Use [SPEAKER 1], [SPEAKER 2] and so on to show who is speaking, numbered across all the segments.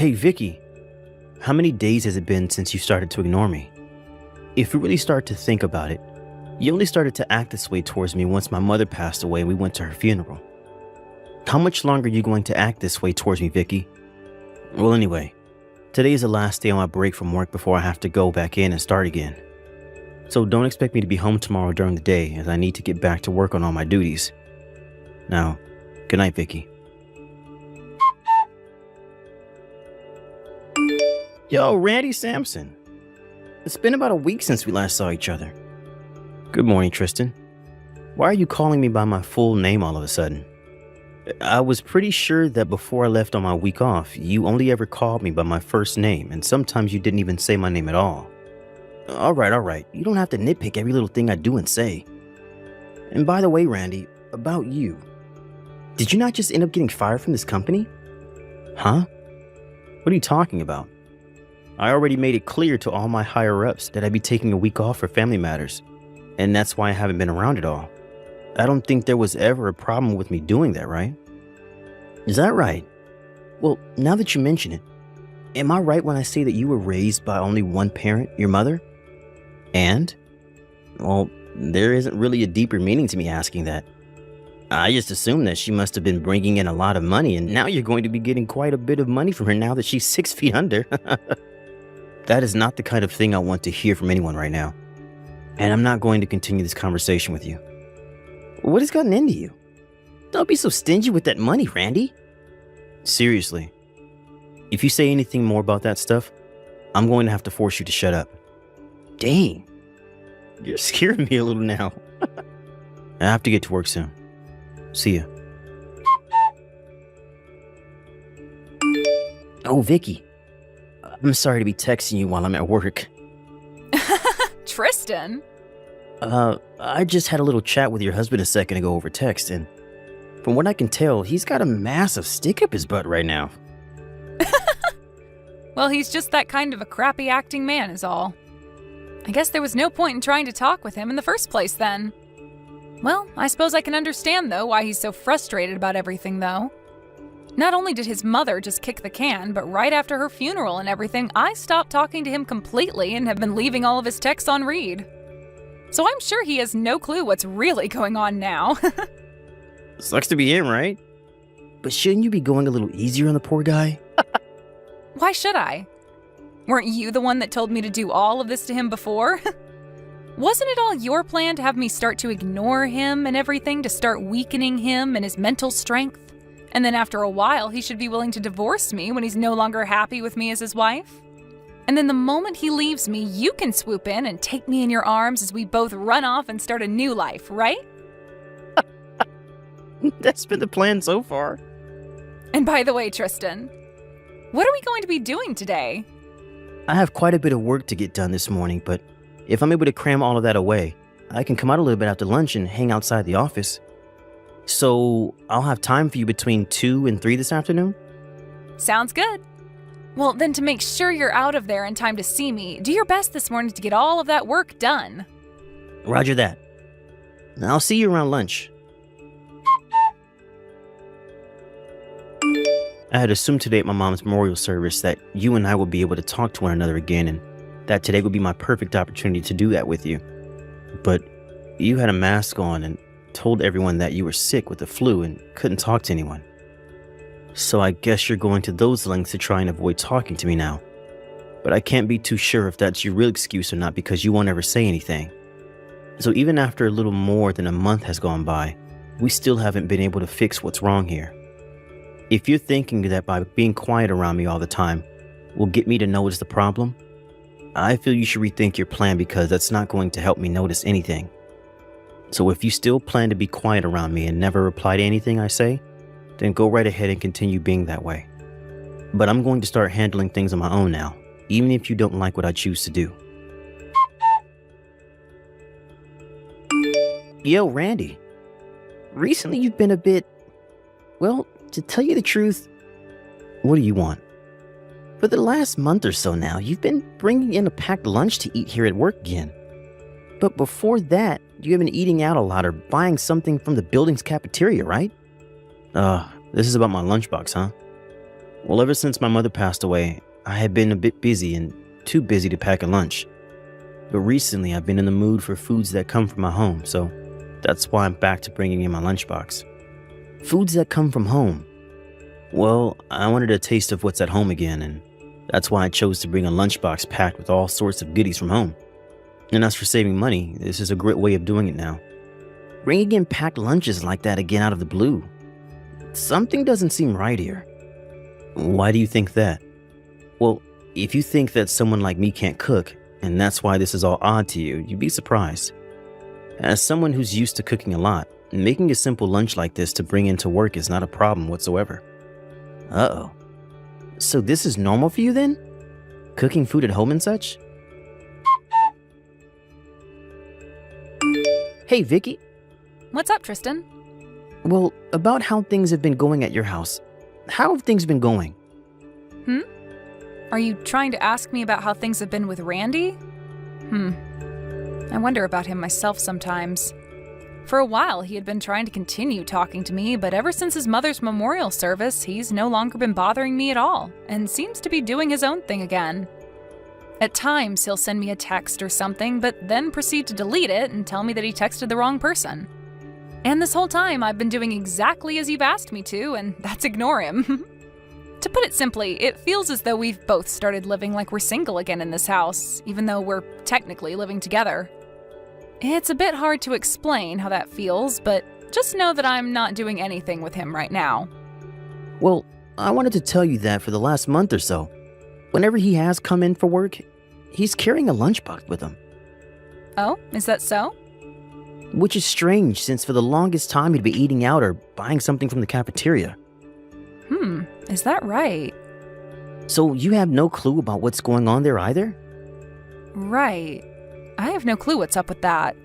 [SPEAKER 1] Hey, Vicky, how many days has it been since you started to ignore me? If you really start to think about it, you only started to act this way towards me once my mother passed away and we went to her funeral. How much longer are you going to act this way towards me, Vicky? Well, anyway, today is the last day on my break from work before I have to go back in and start again. So don't expect me to be home tomorrow during the day, as I need to get back to work on all my duties. Now, good night, Vicky. Yo, Randy Sampson. It's been about a week since we last saw each other. Good morning, Tristan. Why are you calling me by my full name all of a sudden? I was pretty sure that before I left on my week off, you only ever called me by my first name, and sometimes you didn't even say my name at all. All right. You don't have to nitpick every little thing I do and say. And by the way, Randy, about you. Did you not just end up getting fired from this company? Huh? What are you talking about? I already made it clear to all my higher-ups that I'd be taking a week off for family matters, and that's why I haven't been around at all. I don't think there was ever a problem with me doing that, right? Is that right? Well, now that you mention it, am I right when I say that you were raised by only one parent, your mother? And? Well, there isn't really a deeper meaning to me asking that. I just assumed that she must have been bringing in a lot of money, and now you're going to be getting quite a bit of money from her now that she's 6 feet under. That is not the kind of thing I want to hear from anyone right now. And I'm not going to continue this conversation with you. What has gotten into you? Don't be so stingy with that money, Randy. Seriously. If you say anything more about that stuff, I'm going to have to force you to shut up. Dang. You're scaring me a little now. I have to get to work soon. See ya. Oh, Vicky. I'm sorry to be texting you while I'm at work.
[SPEAKER 2] Tristan?
[SPEAKER 1] I just had a little chat with your husband a second ago over text, and from what I can tell, he's got a massive stick up his butt right now.
[SPEAKER 2] Well, he's just that kind of a crappy acting man is all. I guess there was no point in trying to talk with him in the first place then. Well, I suppose I can understand, though, why he's so frustrated about everything, though. Not only did his mother just kick the can, but right after her funeral and everything, I stopped talking to him completely and have been leaving all of his texts on read. So I'm sure he has no clue what's really going on now.
[SPEAKER 1] Sucks to be him, right? But shouldn't you be going a little easier on the poor guy?
[SPEAKER 2] Why should I? Weren't you the one that told me to do all of this to him before? Wasn't it all your plan to have me start to ignore him and everything, to start weakening him and his mental strength? And then after a while, he should be willing to divorce me when he's no longer happy with me as his wife? And then the moment he leaves me, you can swoop in and take me in your arms as we both run off and start a new life, right?
[SPEAKER 1] That's been the plan so far.
[SPEAKER 2] And by the way, Tristan, what are we going to be doing today?
[SPEAKER 1] I have quite a bit of work to get done this morning, but if I'm able to cram all of that away, I can come out a little bit after lunch and hang outside the office. So I'll have time for you between 2 and 3 this afternoon?
[SPEAKER 2] Sounds good. Well, then to make sure you're out of there in time to see me, do your best this morning to get all of that work done.
[SPEAKER 1] Roger that. I'll see you around lunch. I had assumed today at my mom's memorial service that you and I would be able to talk to one another again, and that today would be my perfect opportunity to do that with you. But you had a mask on and told everyone that you were sick with the flu and couldn't talk to anyone. So I guess you're going to those lengths to try and avoid talking to me now. But I can't be too sure if that's your real excuse or not, because you won't ever say anything. So even after a little more than a month has gone by, we still haven't been able to fix what's wrong here. If you're thinking that by being quiet around me all the time will get me to notice the problem, I feel you should rethink your plan, because that's not going to help me notice anything. So if you still plan to be quiet around me and never reply to anything I say, then go right ahead and continue being that way. But I'm going to start handling things on my own now, even if you don't like what I choose to do. Yo, Randy. Recently you've been a bit... Well, to tell you the truth, what do you want? For the last month or so now, you've been bringing in a packed lunch to eat here at work again. But before that, you have been eating out a lot or buying something from the building's cafeteria, right? This is about my lunchbox, huh? Well, ever since my mother passed away, I had been a bit busy and too busy to pack a lunch. But recently, I've been in the mood for foods that come from my home, so that's why I'm back to bringing in my lunchbox. Foods that come from home. Well, I wanted a taste of what's at home again, and that's why I chose to bring a lunchbox packed with all sorts of goodies from home. And as for saving money, this is a great way of doing it now. Bringing in packed lunches like that again out of the blue. Something doesn't seem right here. Why do you think that? Well, if you think that someone like me can't cook, and that's why this is all odd to you, you'd be surprised. As someone who's used to cooking a lot, making a simple lunch like this to bring into work is not a problem whatsoever. Uh-oh. So this is normal for you then? Cooking food at home and such? Hey, Vicky.
[SPEAKER 2] What's up, Tristan?
[SPEAKER 1] Well, about how things have been going at your house. How have things been going?
[SPEAKER 2] Are you trying to ask me about how things have been with Randy? I wonder about him myself sometimes. For a while, he had been trying to continue talking to me, but ever since his mother's memorial service, he's no longer been bothering me at all, and seems to be doing his own thing again. At times, he'll send me a text or something, but then proceed to delete it and tell me that he texted the wrong person. And this whole time, I've been doing exactly as you've asked me to, and that's ignore him. To put it simply, it feels as though we've both started living like we're single again in this house, even though we're technically living together. It's a bit hard to explain how that feels, but just know that I'm not doing anything with him right now.
[SPEAKER 1] Well, I wanted to tell you that for the last month or so, whenever he has come in for work, he's carrying a lunchbox with him.
[SPEAKER 2] Oh, is that so?
[SPEAKER 1] Which is strange, since for the longest time he'd be eating out or buying something from the cafeteria.
[SPEAKER 2] Is that right?
[SPEAKER 1] So you have no clue about what's going on there either?
[SPEAKER 2] Right. I have no clue what's up with that.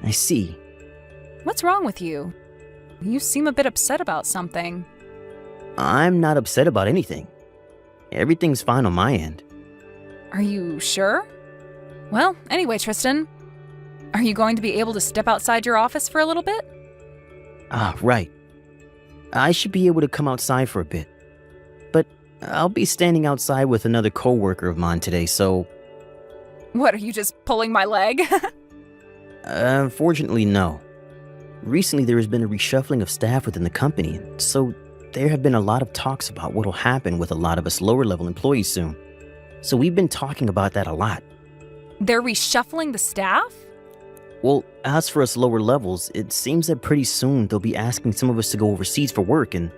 [SPEAKER 1] I see.
[SPEAKER 2] What's wrong with you? You seem a bit upset about something.
[SPEAKER 1] I'm not upset about anything. Everything's fine on my end.
[SPEAKER 2] Are you sure? Well, anyway, Tristan, are you going to be able to step outside your office for a little bit?
[SPEAKER 1] Ah, right. I should be able to come outside for a bit. But I'll be standing outside with another coworker of mine today, so...
[SPEAKER 2] What, are you just pulling my leg?
[SPEAKER 1] Unfortunately, no. Recently, there has been a reshuffling of staff within the company, so there have been a lot of talks about what will happen with a lot of us lower-level employees soon. So we've been talking about that a lot.
[SPEAKER 2] They're reshuffling the staff?
[SPEAKER 1] Well, as for us lower levels, it seems that pretty soon they'll be asking some of us to go overseas for work, and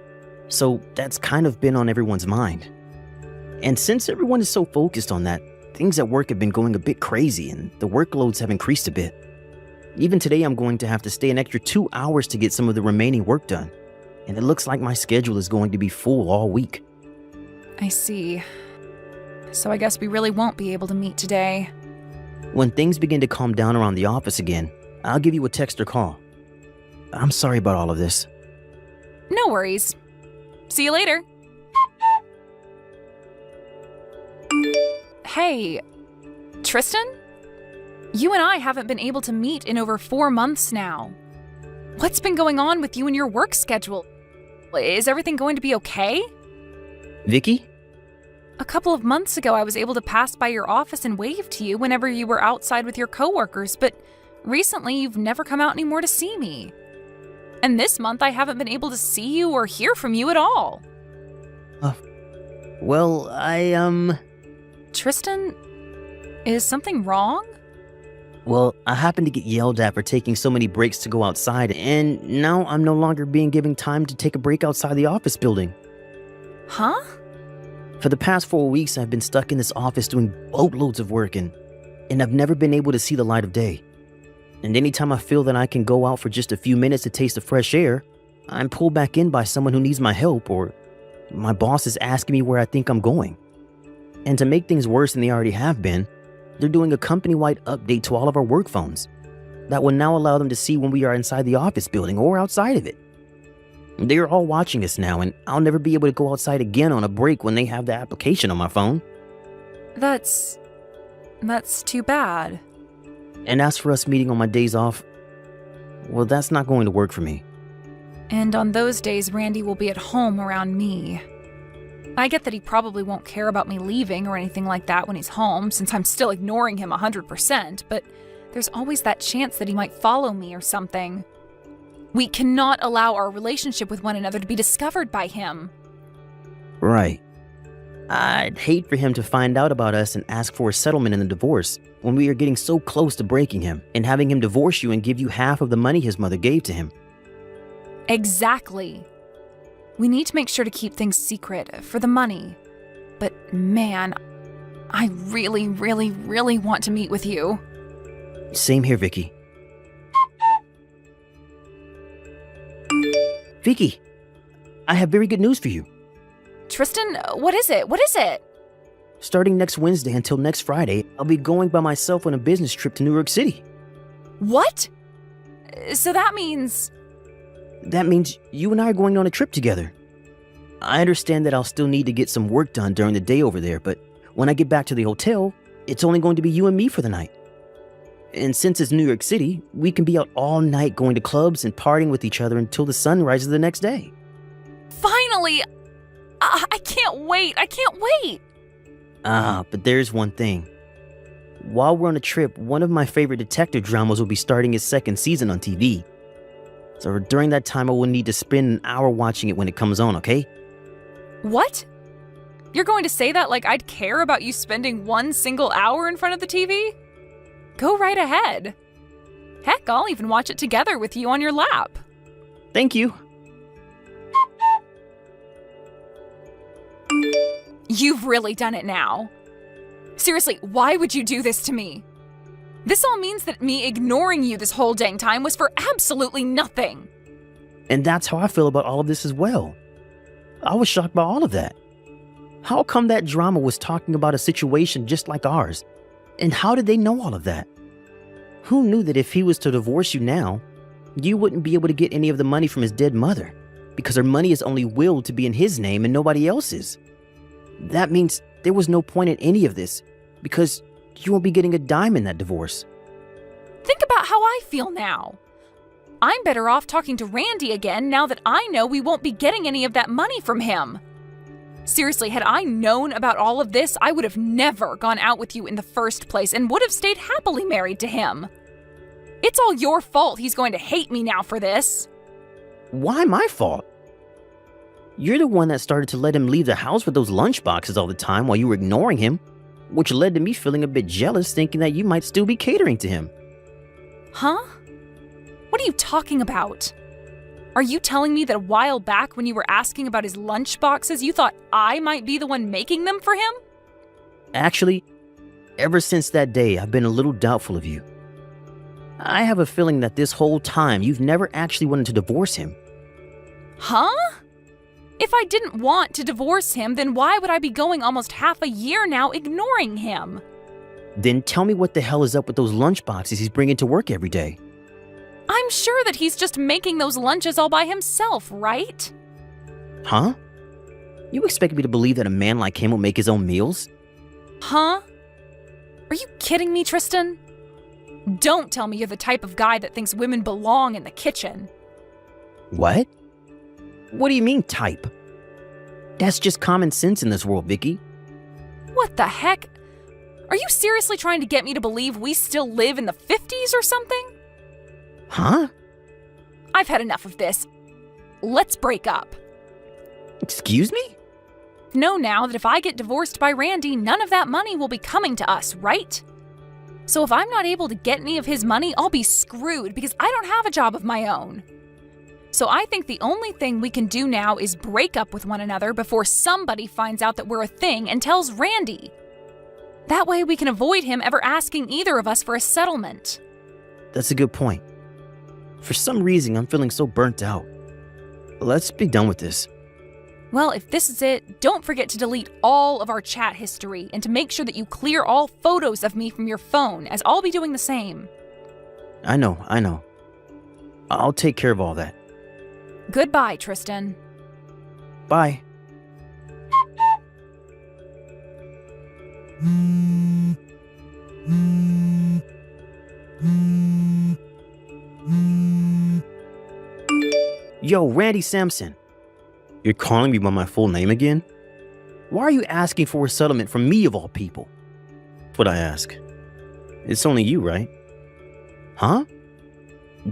[SPEAKER 1] so that's kind of been on everyone's mind. And since everyone is so focused on that, things at work have been going a bit crazy and the workloads have increased a bit. Even today, I'm going to have to stay an extra 2 hours to get some of the remaining work done, and it looks like my schedule is going to be full all week.
[SPEAKER 2] I see. So I guess we really won't be able to meet today.
[SPEAKER 1] When things begin to calm down around the office again, I'll give you a text or call. I'm sorry about all of this.
[SPEAKER 2] No worries. See you later. Hey, Tristan? You and I haven't been able to meet in over 4 months now. What's been going on with you and your work schedule? Is everything going to be okay?
[SPEAKER 1] Vicky?
[SPEAKER 2] A couple of months ago, I was able to pass by your office and wave to you whenever you were outside with your coworkers, but recently you've never come out anymore to see me. And this month, I haven't been able to see you or hear from you at all.
[SPEAKER 1] Well,
[SPEAKER 2] Tristan, is something wrong?
[SPEAKER 1] Well, I happened to get yelled at for taking so many breaks to go outside, and now I'm no longer being given time to take a break outside the office building.
[SPEAKER 2] Huh?
[SPEAKER 1] For the past 4 weeks, I've been stuck in this office doing boatloads of work, and I've never been able to see the light of day. And anytime I feel that I can go out for just a few minutes to taste the fresh air, I'm pulled back in by someone who needs my help, or my boss is asking me where I think I'm going. And to make things worse than they already have been, they're doing a company-wide update to all of our work phones that will now allow them to see when we are inside the office building or outside of it. They are all watching us now, and I'll never be able to go outside again on a break when they have the application on my phone.
[SPEAKER 2] That's too bad.
[SPEAKER 1] And as for us meeting on my days off, well, that's not going to work for me.
[SPEAKER 2] And on those days, Randy will be at home around me. I get that he probably won't care about me leaving or anything like that when he's home, since I'm still ignoring him 100%, but there's always that chance that he might follow me or something. We cannot allow our relationship with one another to be discovered by him.
[SPEAKER 1] Right. I'd hate for him to find out about us and ask for a settlement in the divorce when we are getting so close to breaking him and having him divorce you and give you half of the money his mother gave to him.
[SPEAKER 2] Exactly. We need to make sure to keep things secret for the money. But man, I really, really, really want to meet with you.
[SPEAKER 1] Same here, Vicky. Vicky, I have very good news for you.
[SPEAKER 2] Tristan, what is it? What is it?
[SPEAKER 1] Starting next Wednesday until next Friday, I'll be going by myself on a business trip to New York City.
[SPEAKER 2] What? So that means...
[SPEAKER 1] That means you and I are going on a trip together. I understand that I'll still need to get some work done during the day over there, but when I get back to the hotel, it's only going to be you and me for the night. And since it's New York City, we can be out all night going to clubs and partying with each other until the sun rises the next day.
[SPEAKER 2] Finally! I can't wait! I can't wait!
[SPEAKER 1] But there's one thing. While we're on a trip, one of my favorite detective dramas will be starting its second season on TV. So during that time, I will need to spend an hour watching it when it comes on, okay?
[SPEAKER 2] What? You're going to say that like I'd care about you spending one single hour in front of the TV? Go right ahead. Heck, I'll even watch it together with you on your lap.
[SPEAKER 1] Thank you.
[SPEAKER 2] You've really done it now. Seriously, why would you do this to me? This all means that me ignoring you this whole dang time was for absolutely nothing.
[SPEAKER 1] And that's how I feel about all of this as well. I was shocked by all of that. How come that drama was talking about a situation just like ours? And how did they know all of that? Who knew that if he was to divorce you now, you wouldn't be able to get any of the money from his dead mother, because her money is only willed to be in his name and nobody else's? That means there was no point in any of this, because you won't be getting a dime in that divorce.
[SPEAKER 2] Think about how I feel now. I'm better off talking to Randy again now that I know we won't be getting any of that money from him. Seriously, had I known about all of this, I would have never gone out with you in the first place and would have stayed happily married to him. It's all your fault he's going to hate me now for this.
[SPEAKER 1] Why my fault? You're the one that started to let him leave the house with those lunchboxes all the time while you were ignoring him, which led to me feeling a bit jealous, thinking that you might still be catering to him.
[SPEAKER 2] Huh? What are you talking about? Are you telling me that a while back when you were asking about his lunchboxes, you thought I might be the one making them for him?
[SPEAKER 1] Actually, ever since that day, I've been a little doubtful of you. I have a feeling that this whole time you've never actually wanted to divorce him.
[SPEAKER 2] Huh? If I didn't want to divorce him, then why would I be going almost half a year now ignoring him?
[SPEAKER 1] Then tell me what the hell is up with those lunchboxes he's bringing to work every day.
[SPEAKER 2] I'm sure that he's just making those lunches all by himself, right?
[SPEAKER 1] Huh? You expect me to believe that a man like him will make his own meals?
[SPEAKER 2] Huh? Are you kidding me, Tristan? Don't tell me you're the type of guy that thinks women belong in the kitchen.
[SPEAKER 1] What? What do you mean, type? That's just common sense in this world, Vicky.
[SPEAKER 2] What the heck? Are you seriously trying to get me to believe we still live in the 50s or something?
[SPEAKER 1] Huh?
[SPEAKER 2] I've had enough of this. Let's break up.
[SPEAKER 1] Excuse me?
[SPEAKER 2] Know now that if I get divorced by Randy, none of that money will be coming to us, right? So if I'm not able to get any of his money, I'll be screwed because I don't have a job of my own. So I think the only thing we can do now is break up with one another before somebody finds out that we're a thing and tells Randy. That way we can avoid him ever asking either of us for a settlement.
[SPEAKER 1] That's a good point. For some reason, I'm feeling so burnt out. Let's be done with this.
[SPEAKER 2] Well, if this is it, don't forget to delete all of our chat history and to make sure that you clear all photos of me from your phone, as I'll be doing the same.
[SPEAKER 1] I know. I'll take care of all that.
[SPEAKER 2] Goodbye, Tristan.
[SPEAKER 1] Bye. Yo, Randy Sampson. You're calling me by my full name again? Why are you asking for a settlement from me of all people? That's what I ask. It's only you, right? Huh?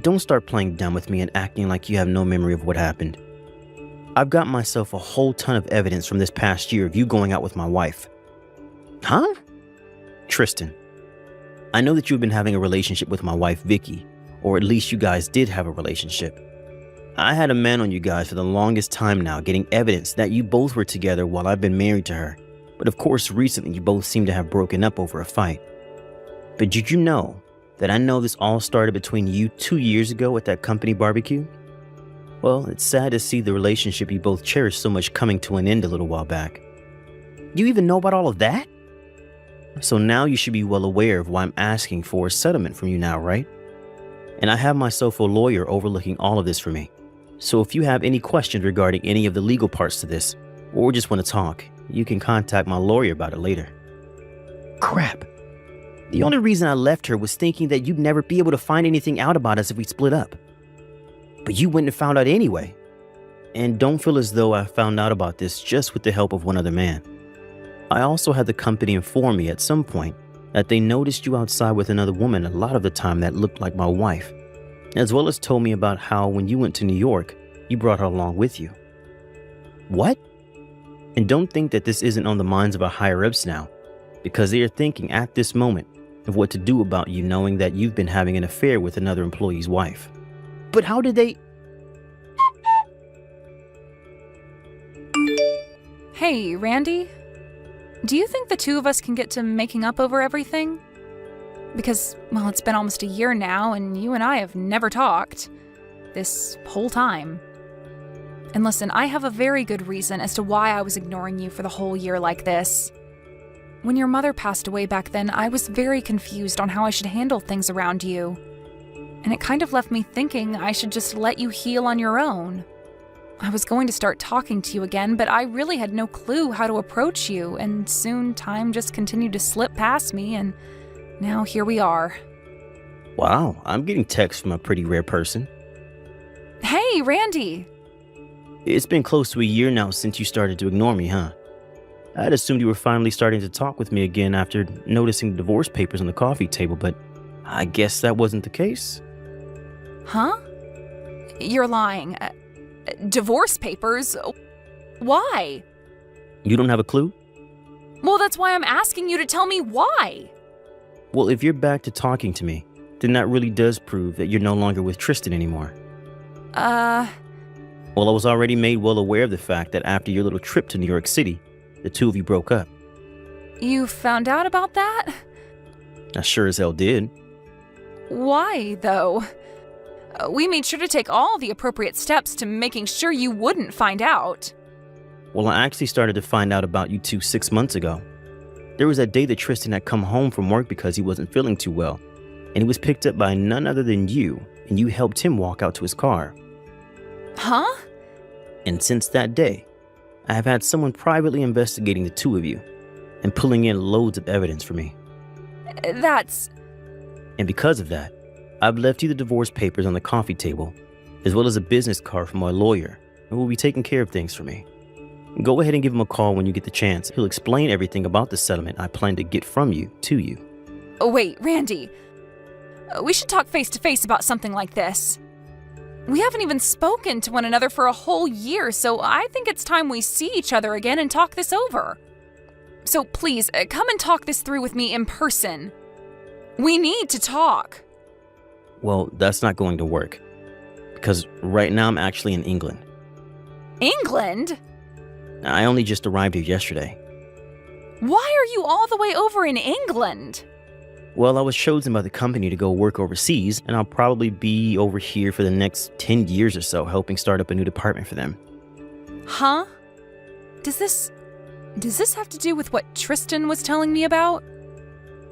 [SPEAKER 1] Don't start playing dumb with me and acting like you have no memory of what happened. I've got myself a whole ton of evidence from this past year of you going out with my wife. Huh? Tristan, I know that you've been having a relationship with my wife, Vicky, or at least you guys did have a relationship. I had a man on you guys for the longest time now, getting evidence that you both were together while I've been married to her. But of course, recently you both seem to have broken up over a fight. But did you know that I know this all started between you 2 years ago at that company barbecue? Well, it's sad to see the relationship you both cherished so much coming to an end a little while back. You even know about all of that? So now you should be well aware of why I'm asking for a settlement from you now, right? And I have myself a lawyer overlooking all of this for me. So if you have any questions regarding any of the legal parts to this, or just want to talk, you can contact my lawyer about it later. Crap. The only reason I left her was thinking that you'd never be able to find anything out about us if we split up. But you wouldn't have found out anyway. And don't feel as though I found out about this just with the help of one other man. I also had the company inform me at some point that they noticed you outside with another woman a lot of the time that looked like my wife, as well as told me about how when you went to New York, you brought her along with you. What? And don't think that this isn't on the minds of our higher-ups now, because they are thinking at this moment of what to do about you knowing that you've been having an affair with another employee's wife. But how did they...
[SPEAKER 2] Hey, Randy? Do you think the two of us can get to making up over everything? Because, well, it's been almost a year now, and you and I have never talked. This whole time. And listen, I have a very good reason as to why I was ignoring you for the whole year like this. When your mother passed away back then, I was very confused on how I should handle things around you. And it kind of left me thinking I should just let you heal on your own. I was going to start talking to you again, but I really had no clue how to approach you, and soon time just continued to slip past me, and now here we are.
[SPEAKER 1] Wow, I'm getting texts from a pretty rare person.
[SPEAKER 2] Hey, Randy!
[SPEAKER 1] It's been close to a year now since you started to ignore me, huh? I'd assumed you were finally starting to talk with me again after noticing the divorce papers on the coffee table, but I guess that wasn't the case.
[SPEAKER 2] Huh? You're lying. Divorce papers? Why?
[SPEAKER 1] You don't have a clue?
[SPEAKER 2] Well, that's why I'm asking you to tell me why.
[SPEAKER 1] Well, if you're back to talking to me, then that really does prove that you're no longer with Tristan anymore. Well, I was already made well aware of the fact that after your little trip to New York City, the two of you broke up.
[SPEAKER 2] You found out about that?
[SPEAKER 1] I sure as hell did.
[SPEAKER 2] Why, though? We made sure to take all the appropriate steps to making sure you wouldn't find out.
[SPEAKER 1] Well, I actually started to find out about you two 6 months ago. There was that day that Tristan had come home from work because he wasn't feeling too well, and he was picked up by none other than you, and you helped him walk out to his car.
[SPEAKER 2] Huh?
[SPEAKER 1] And since that day, I have had someone privately investigating the two of you and pulling in loads of evidence for me. And because of that, I've left you the divorce papers on the coffee table, as well as a business card from my lawyer, who will be taking care of things for me. Go ahead and give him a call when you get the chance. He'll explain everything about the settlement I plan to get from you to you.
[SPEAKER 2] Oh, wait, Randy. We should talk face to face about something like this. We haven't even spoken to one another for a whole year, so I think it's time we see each other again and talk this over. So please, come and talk this through with me in person. We need to talk.
[SPEAKER 1] Well, that's not going to work, because right now I'm actually in England.
[SPEAKER 2] England?
[SPEAKER 1] I only just arrived here yesterday.
[SPEAKER 2] Why are you all the way over in England?
[SPEAKER 1] Well, I was chosen by the company to go work overseas, and I'll probably be over here for the next 10 years or so, helping start up a new department for them.
[SPEAKER 2] Huh? Does this have to do with what Tristan was telling me about?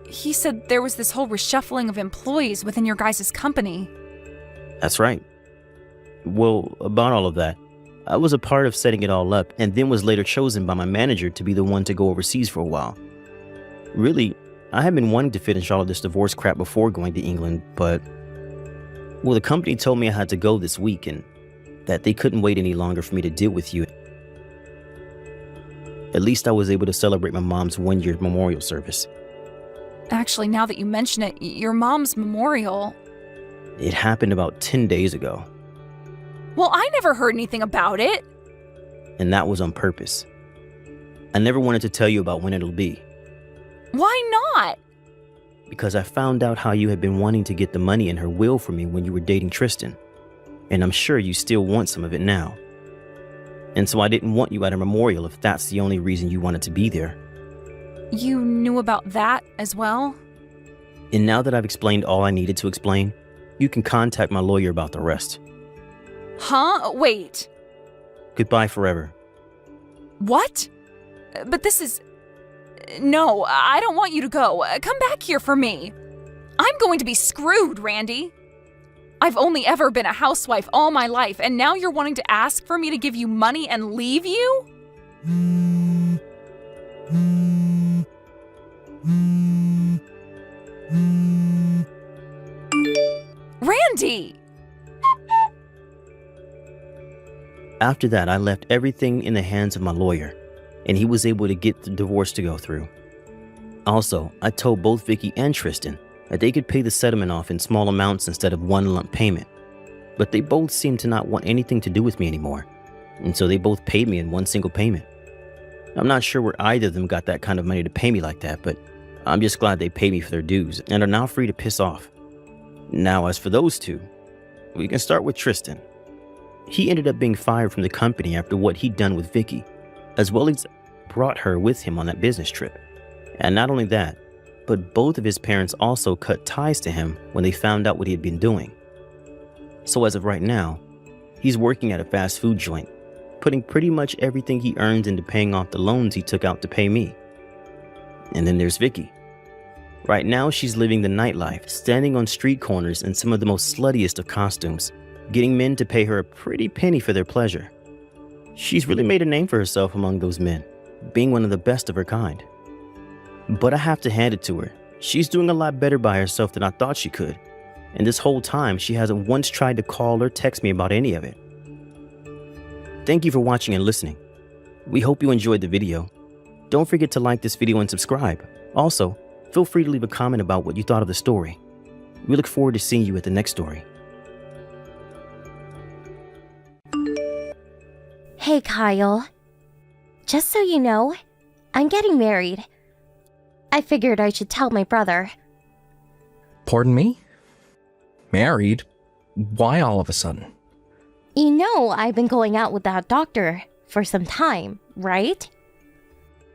[SPEAKER 2] He said there was this whole reshuffling of employees within your guys' company.
[SPEAKER 1] That's right. Well, about all of that, I was a part of setting it all up, and then was later chosen by my manager to be the one to go overseas for a while. Really, I had been wanting to finish all of this divorce crap before going to England, but... well, the company told me I had to go this week, and that they couldn't wait any longer for me to deal with you. At least I was able to celebrate my mom's 1-year memorial service.
[SPEAKER 2] Actually, now that you mention it, your mom's memorial...
[SPEAKER 1] It happened about 10 days ago,
[SPEAKER 2] Well, I never heard anything about it.
[SPEAKER 1] and that was on purpose. I never wanted to tell you about when it'll be,
[SPEAKER 2] Why not?
[SPEAKER 1] because I found out how you had been wanting to get the money in her will for me when you were dating Tristan, and I'm sure you still want some of it now. And so I didn't want you at her memorial if that's the only reason you wanted to be there.
[SPEAKER 2] You knew about that as well?
[SPEAKER 1] And now that I've explained all I needed to explain, you can contact my lawyer about the rest.
[SPEAKER 2] Huh? Wait.
[SPEAKER 1] Goodbye forever.
[SPEAKER 2] What? But this is... No, I don't want you to go. Come back here for me. I'm going to be screwed, Randy. I've only ever been a housewife all my life, and now you're wanting to ask for me to give you money and leave you? Randy!
[SPEAKER 1] After that, I left everything in the hands of my lawyer, and he was able to get the divorce to go through. Also, I told both Vicky and Tristan that they could pay the settlement off in small amounts instead of one lump payment, but they both seemed to not want anything to do with me anymore, and so they both paid me in one single payment. I'm not sure where either of them got that kind of money to pay me like that, but I'm just glad they paid me for their dues and are now free to piss off. Now, as for those two, we can start with Tristan. He ended up being fired from the company after what he'd done with Vicky, as well as brought her with him on that business trip. And not only that, but both of his parents also cut ties to him when they found out what he had been doing. So as of right now, he's working at a fast food joint, putting pretty much everything he earns into paying off the loans he took out to pay me. And then there's Vicky. Right now, she's living the nightlife, standing on street corners in some of the most sluttiest of costumes, getting men to pay her a pretty penny for their pleasure. She's really made a name for herself among those men, being one of the best of her kind. But I have to hand it to her. She's doing a lot better by herself than I thought she could. And this whole time, she hasn't once tried to call or text me about any of it. Thank you for watching and listening. We hope you enjoyed the video. Don't forget to like this video and subscribe. Also, feel free to leave a comment about what you thought of the story. We look forward to seeing you at the next story.
[SPEAKER 3] Hey, Kyle. Just so you know, I'm getting married. I figured I should tell my brother.
[SPEAKER 4] Pardon me? Married? Why all of a sudden?
[SPEAKER 3] You know I've been going out with that doctor for some time, right?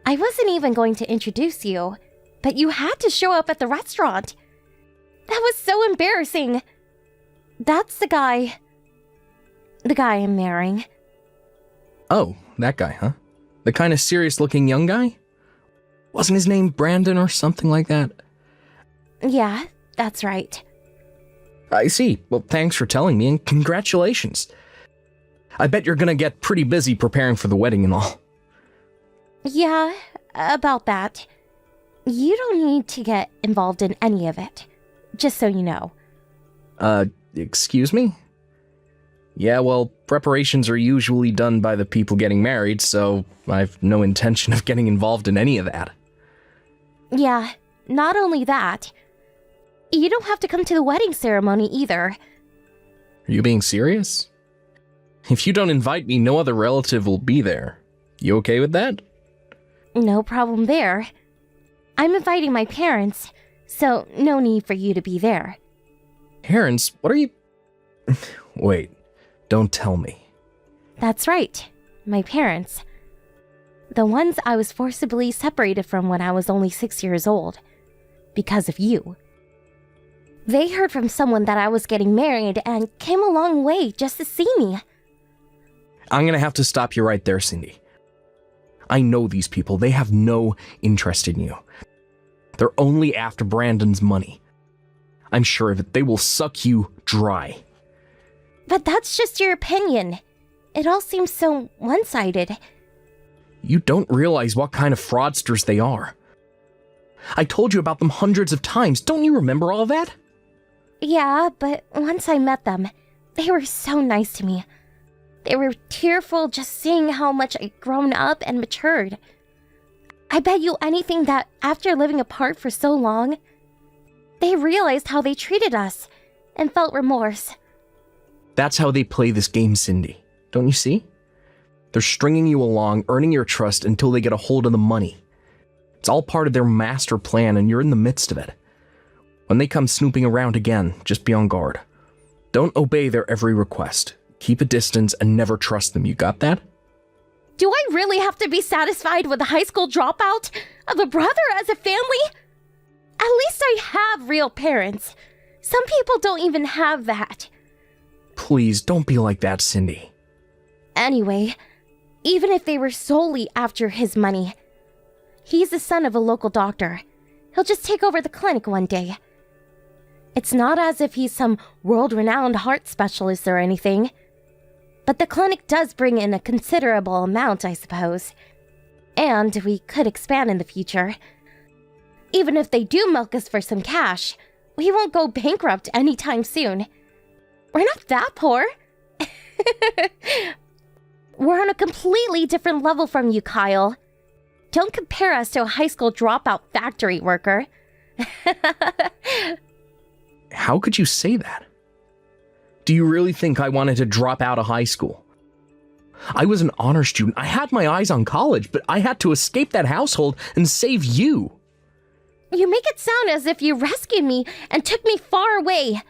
[SPEAKER 3] I wasn't even going to introduce you, but you had to show up at the restaurant. That was so embarrassing. That's the guy I'm marrying.
[SPEAKER 4] Oh, that guy, huh? The kind of serious-looking young guy? Wasn't his name Brandon or something like that?
[SPEAKER 3] Yeah, that's right.
[SPEAKER 4] I see. Well, thanks for telling me, and congratulations. I bet you're gonna get pretty busy preparing for the wedding and all.
[SPEAKER 3] Yeah, about that. You don't need to get involved in any of it, just so you know.
[SPEAKER 4] Excuse me? Yeah, well, preparations are usually done by the people getting married, so I've no intention of getting involved in any of that.
[SPEAKER 3] Yeah, not only that. You don't have to come to the wedding ceremony either.
[SPEAKER 4] Are you being serious? If you don't invite me, no other relative will be there. You okay with that?
[SPEAKER 3] No problem there. I'm inviting my parents, so no need for you to be there.
[SPEAKER 4] Parents? What are you... Wait, don't tell me.
[SPEAKER 3] That's right, my parents. The ones I was forcibly separated from when I was only 6 years old. Because of you. They heard from someone that I was getting married and came a long way just to see me.
[SPEAKER 4] I'm gonna have to stop you right there, Cindy. I know these people. They have no interest in you. They're only after Brandon's money. I'm sure of it. They will suck you dry.
[SPEAKER 3] But that's just your opinion. It all seems so one-sided.
[SPEAKER 4] You don't realize what kind of fraudsters they are. I told you about them hundreds of times. Don't you remember all that?
[SPEAKER 3] Yeah, but once I met them, they were so nice to me. They were tearful just seeing how much I'd grown up and matured. I bet you anything that after living apart for so long, they realized how they treated us and felt remorse.
[SPEAKER 4] That's how they play this game, Cindy. Don't you see? They're stringing you along, earning your trust until they get a hold of the money. It's all part of their master plan, and you're in the midst of it. When they come snooping around again, just be on guard. Don't obey their every request. Keep a distance and never trust them. You got that?
[SPEAKER 3] Do I really have to be satisfied with a high school dropout of a brother as a family? At least I have real parents. Some people don't even have that.
[SPEAKER 4] Please, don't be like that, Cindy.
[SPEAKER 3] Anyway, even if they were solely after his money, he's the son of a local doctor. He'll just take over the clinic one day. It's not as if he's some world-renowned heart specialist or anything. But the clinic does bring in a considerable amount, I suppose. And we could expand in the future. Even if they do milk us for some cash, we won't go bankrupt anytime soon. We're not that poor. We're on a completely different level from you, Kyle. Don't compare us to a high school dropout factory worker.
[SPEAKER 4] How could you say that? Do you really think I wanted to drop out of high school? I was an honor student. I had my eyes on college, but I had to escape that household and save you.
[SPEAKER 3] You make it sound as if you rescued me and took me far away.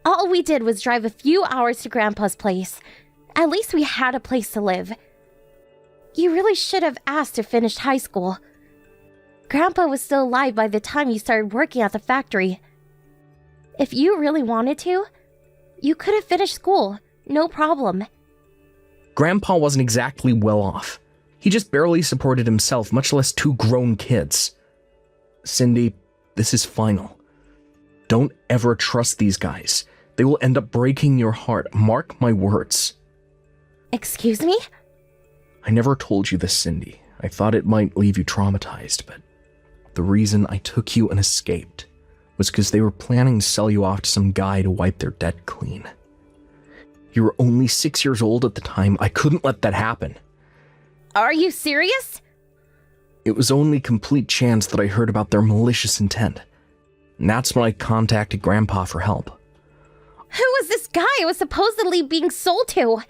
[SPEAKER 3] All we did was drive a few hours to Grandpa's place. At least we had a place to live. You really should have asked to finish high school. Grandpa was still alive by the time you started working at the factory. If you really wanted to, you could have finished school, no problem.
[SPEAKER 4] Grandpa wasn't exactly well off. He just barely supported himself, much less two grown kids. Cindy, this is final. Don't ever trust these guys. They will end up breaking your heart. Mark my words.
[SPEAKER 3] Excuse me?
[SPEAKER 4] I never told you this, Cindy. I thought it might leave you traumatized, but the reason I took you and escaped was because they were planning to sell you off to some guy to wipe their debt clean. You were only 6 years old at the time. I couldn't let that happen.
[SPEAKER 3] Are you serious?
[SPEAKER 4] It was only complete chance that I heard about their malicious intent. And that's when I contacted Grandpa for help.
[SPEAKER 3] Who was this guy I was supposedly being sold to?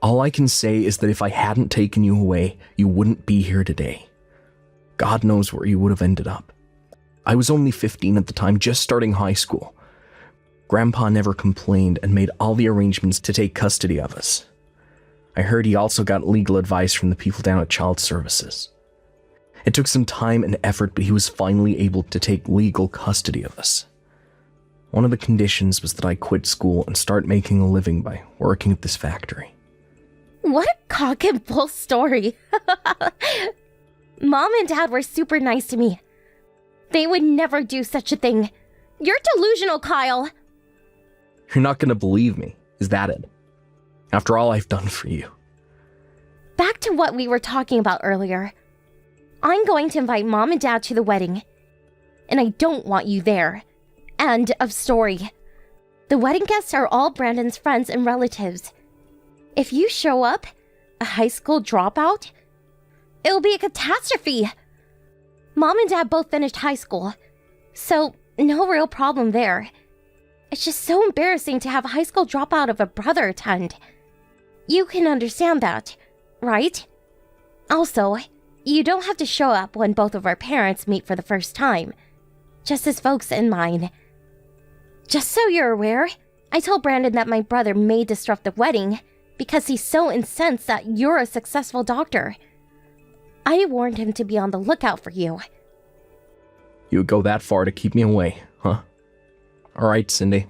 [SPEAKER 4] All I can say is that if I hadn't taken you away, you wouldn't be here today. God knows where you would have ended up. I was only 15 at the time, just starting high school. Grandpa never complained and made all the arrangements to take custody of us. I heard he also got legal advice from the people down at Child Services. It took some time and effort, but he was finally able to take legal custody of us. One of the conditions was that I quit school and start making a living by working at this factory.
[SPEAKER 3] What a cock and bull story. Mom and Dad were super nice to me. They would never do such a thing. You're delusional, Kyle.
[SPEAKER 4] You're not going to believe me, is that it? After all I've done for you.
[SPEAKER 3] Back to what we were talking about earlier. I'm going to invite Mom and Dad to the wedding. And I don't want you there. End of story. The wedding guests are all Brandon's friends and relatives. If you show up, a high school dropout, it'll be a catastrophe. Mom and Dad both finished high school, so no real problem there. It's just so embarrassing to have a high school dropout of a brother attend. You can understand that, right? Also, you don't have to show up when both of our parents meet for the first time, just as folks in mine. Just so you're aware, I told Brandon that my brother may disrupt the wedding because he's so incensed that you're a successful doctor. I warned him to be on the lookout for you.
[SPEAKER 4] You would go that far to keep me away, huh? All right, Cindy.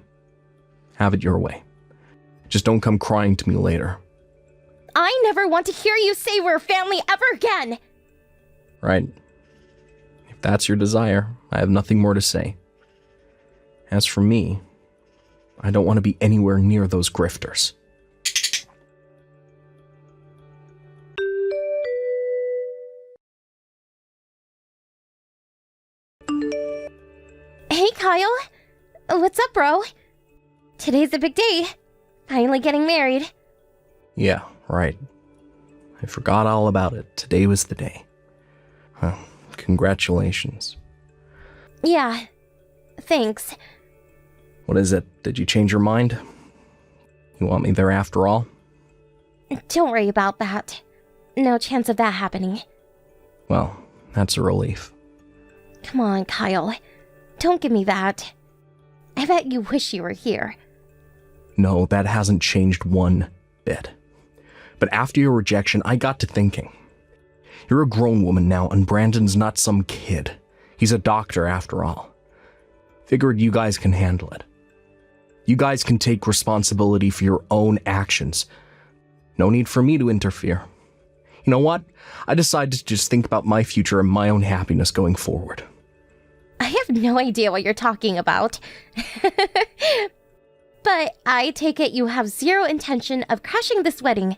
[SPEAKER 4] Have it your way. Just don't come crying to me later.
[SPEAKER 3] I never want to hear you say we're family ever again!
[SPEAKER 4] Right. If that's your desire, I have nothing more to say. As for me, I don't want to be anywhere near those grifters.
[SPEAKER 3] Hey, Kyle. What's up, bro? Today's a big day. Finally getting married.
[SPEAKER 4] Yeah, right. I forgot all about it. Today was the day. Well, congratulations.
[SPEAKER 3] Yeah, thanks.
[SPEAKER 4] What is it? Did you change your mind? You want me there after all?
[SPEAKER 3] Don't worry about that. No chance of that happening.
[SPEAKER 4] Well, that's a relief.
[SPEAKER 3] Come on, Kyle. Don't give me that. I bet you wish you were here.
[SPEAKER 4] No, that hasn't changed one bit. But after your rejection, I got to thinking. You're a grown woman now, and Brandon's not some kid. He's a doctor after all. Figured you guys can handle it. You guys can take responsibility for your own actions. No need for me to interfere. You know what? I decided to just think about my future and my own happiness going forward.
[SPEAKER 3] I have no idea what you're talking about. But I take it you have zero intention of crashing this wedding.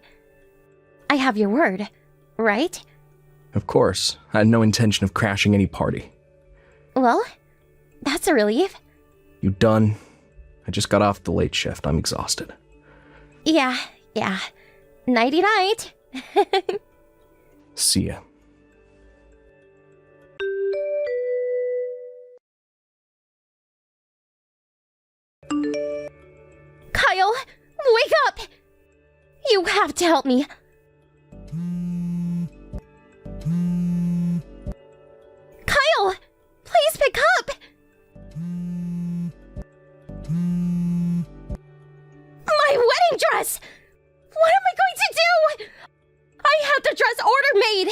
[SPEAKER 3] I have your word, right?
[SPEAKER 4] Of course, I had no intention of crashing any party.
[SPEAKER 3] Well, that's a relief.
[SPEAKER 4] You done? I just got off the late shift. I'm exhausted.
[SPEAKER 3] Yeah. Nighty-night.
[SPEAKER 4] See ya.
[SPEAKER 3] Kyle, wake up! You have to help me. Kyle, please pick up! My wedding dress! What am I going to do? I had the dress order made.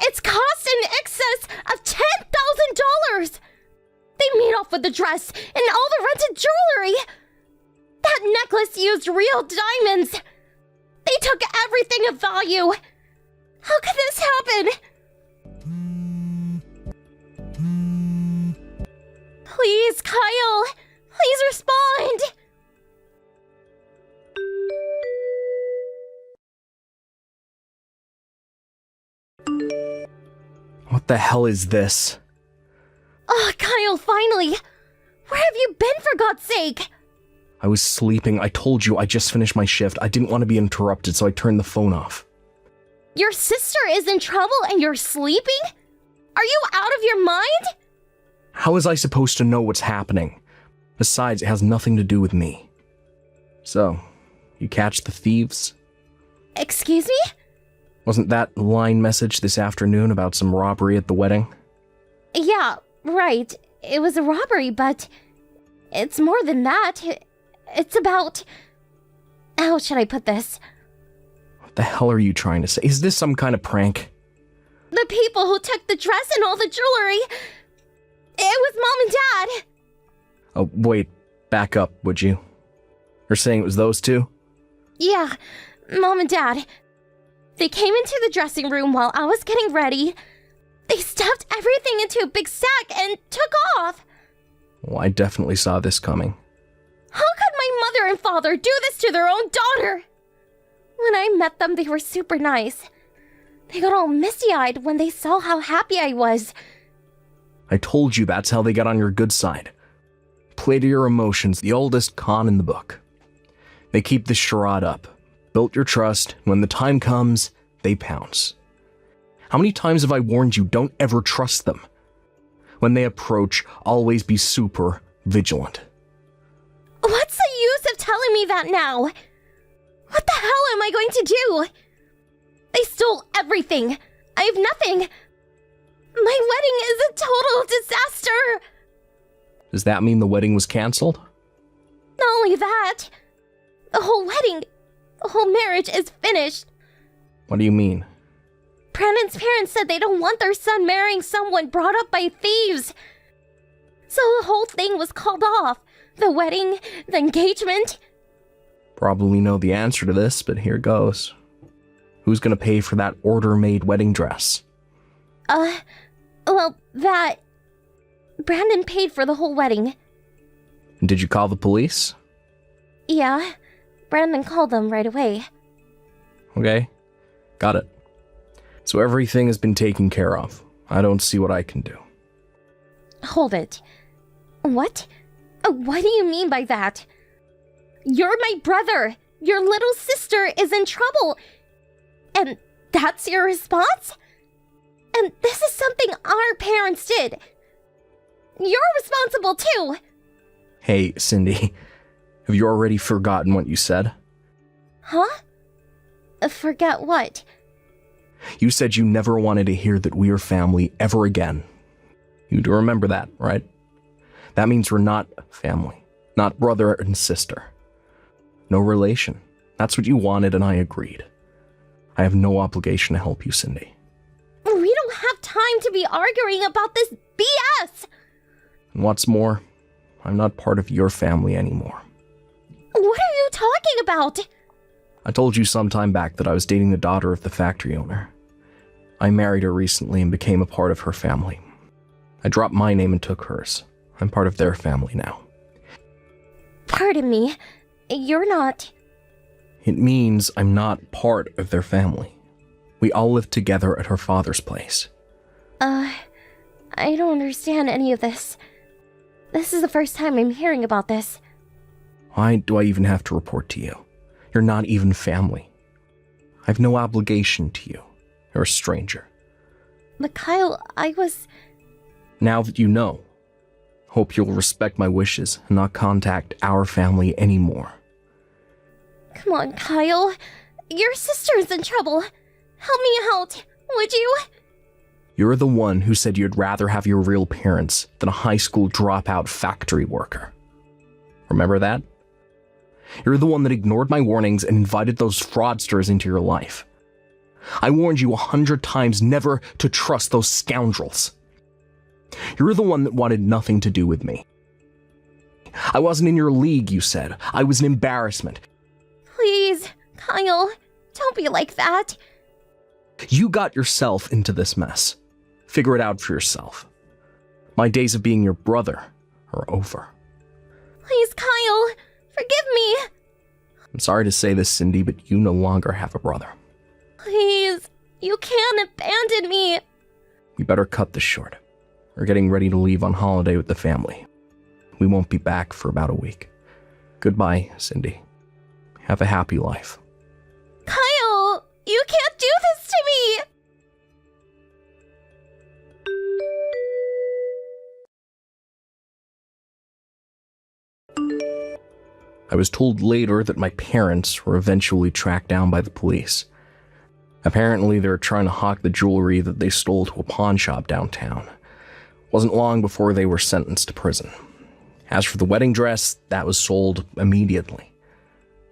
[SPEAKER 3] It's cost in excess of $10,000. They made off with the dress and all the rented jewelry. That necklace used real diamonds. They took everything of value. How could this happen? Please, Kyle. Please respond.
[SPEAKER 4] What the hell is this?
[SPEAKER 3] Oh, Kyle, finally. Where have you been, for God's sake?
[SPEAKER 4] I was sleeping. I told you I just finished my shift. I didn't want to be interrupted, so I turned the phone off.
[SPEAKER 3] Your sister is in trouble and you're sleeping? Are you out of your mind?
[SPEAKER 4] How was I supposed to know what's happening? Besides, it has nothing to do with me. So, you catch the thieves?
[SPEAKER 3] Excuse me?
[SPEAKER 4] Wasn't that line message this afternoon about some robbery at the wedding?
[SPEAKER 3] Yeah, right. It was a robbery, but it's more than that. It's about... How should I put this?
[SPEAKER 4] What the hell are you trying to say? Is this some kind of prank?
[SPEAKER 3] The people who took the dress and all the jewelry... It was Mom and Dad.
[SPEAKER 4] Oh, wait. Back up, would you? You're saying it was those two?
[SPEAKER 3] Yeah, Mom and Dad. They came into the dressing room while I was getting ready. They stuffed everything into a big sack and took off.
[SPEAKER 4] Well, I definitely saw this coming.
[SPEAKER 3] How could my mother and father do this to their own daughter? When I met them, they were super nice. They got all misty-eyed when they saw how happy I was.
[SPEAKER 4] I told you that's how they got on your good side. Play to your emotions, the oldest con in the book. They keep the charade up, built your trust, when the time comes, they pounce. How many times have I warned you, don't ever trust them? When they approach, always be super vigilant.
[SPEAKER 3] What's the use of telling me that now? What the hell am I going to do? They stole everything. I have nothing. My wedding is a total disaster.
[SPEAKER 4] Does that mean the wedding was canceled?
[SPEAKER 3] Not only that, the whole marriage is finished.
[SPEAKER 4] What do you mean?
[SPEAKER 3] Brandon's parents said they don't want their son marrying someone brought up by thieves. So the whole thing was called off. The wedding, the engagement.
[SPEAKER 4] Probably know the answer to this, but here goes. Who's gonna pay for that order-made wedding dress?
[SPEAKER 3] Well, that... Brandon paid for the whole wedding.
[SPEAKER 4] Did you call the police?
[SPEAKER 3] Yeah, Brandon called them right away.
[SPEAKER 4] Okay, got it. So everything has been taken care of. I don't see what I can do.
[SPEAKER 3] Hold it. What? What do you mean by that? You're my brother. Your little sister is in trouble. And that's your response? And this is something our parents did. You're responsible too.
[SPEAKER 4] Hey, Cindy, have you already forgotten what you said?
[SPEAKER 3] Huh? Forget what?
[SPEAKER 4] You said you never wanted to hear that we are family ever again. You do remember that, right? That means we're not family, not brother and sister. No relation. That's what you wanted and I agreed. I have no obligation to help you, Cindy.
[SPEAKER 3] We don't have time to be arguing about this BS!
[SPEAKER 4] And what's more, I'm not part of your family anymore.
[SPEAKER 3] What are you talking about?
[SPEAKER 4] I told you some time back that I was dating the daughter of the factory owner. I married her recently and became a part of her family. I dropped my name and took hers. I'm part of their family now.
[SPEAKER 3] Pardon me, you're not...
[SPEAKER 4] It means I'm not part of their family. We all live together at her father's place.
[SPEAKER 3] I don't understand any of this. This is the first time I'm hearing about this.
[SPEAKER 4] Why do I even have to report to you? You're not even family. I have no obligation to you. You're a stranger.
[SPEAKER 3] But Kyle, I was...
[SPEAKER 4] Now that you know, hope you'll respect my wishes and not contact our family anymore.
[SPEAKER 3] Come on, Kyle. Your sister's in trouble. Help me out, would you?
[SPEAKER 4] You're the one who said you'd rather have your real parents than a high school dropout factory worker. Remember that? You're the one that ignored my warnings and invited those fraudsters into your life. I warned you 100 times never to trust those scoundrels. You're the one that wanted nothing to do with me. I wasn't in your league, you said. I was an embarrassment.
[SPEAKER 3] Please, Kyle, don't be like that.
[SPEAKER 4] You got yourself into this mess. Figure it out for yourself. My days of being your brother are over.
[SPEAKER 3] Please, Kyle, forgive me.
[SPEAKER 4] I'm sorry to say this, Cindy, but you no longer have a brother.
[SPEAKER 3] Please, you can't abandon me.
[SPEAKER 4] We better cut this short. We're getting ready to leave on holiday with the family. We won't be back for about a week. Goodbye, Cindy. Have a happy life.
[SPEAKER 3] Kyle, you can't do this to me.
[SPEAKER 4] I was told later that my parents were eventually tracked down by the police. Apparently, they were trying to hawk the jewelry that they stole to a pawn shop downtown. Wasn't long before they were sentenced to prison. As for the wedding dress, that was sold immediately.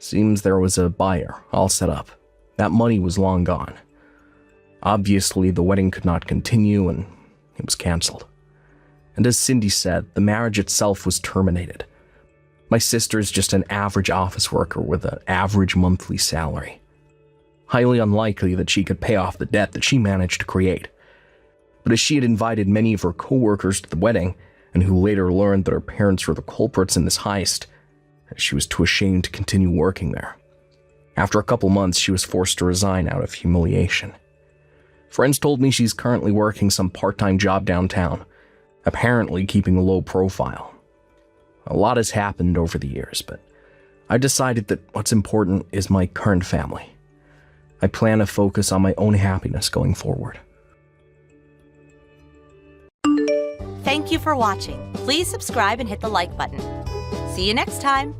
[SPEAKER 4] Seems there was a buyer, all set up. That money was long gone. Obviously, the wedding could not continue and it was canceled. And as Cindy said, the marriage itself was terminated. My sister's just an average office worker with an average monthly salary. Highly unlikely that she could pay off the debt that she managed to create. But as she had invited many of her co-workers to the wedding, and who later learned that her parents were the culprits in this heist, she was too ashamed to continue working there. After a couple months, she was forced to resign out of humiliation. Friends told me she's currently working some part-time job downtown, apparently keeping a low profile. A lot has happened over the years, but I decided that what's important is my current family. I plan to focus on my own happiness going forward.
[SPEAKER 5] Thank you for watching. Please subscribe and hit the like button. See you next time.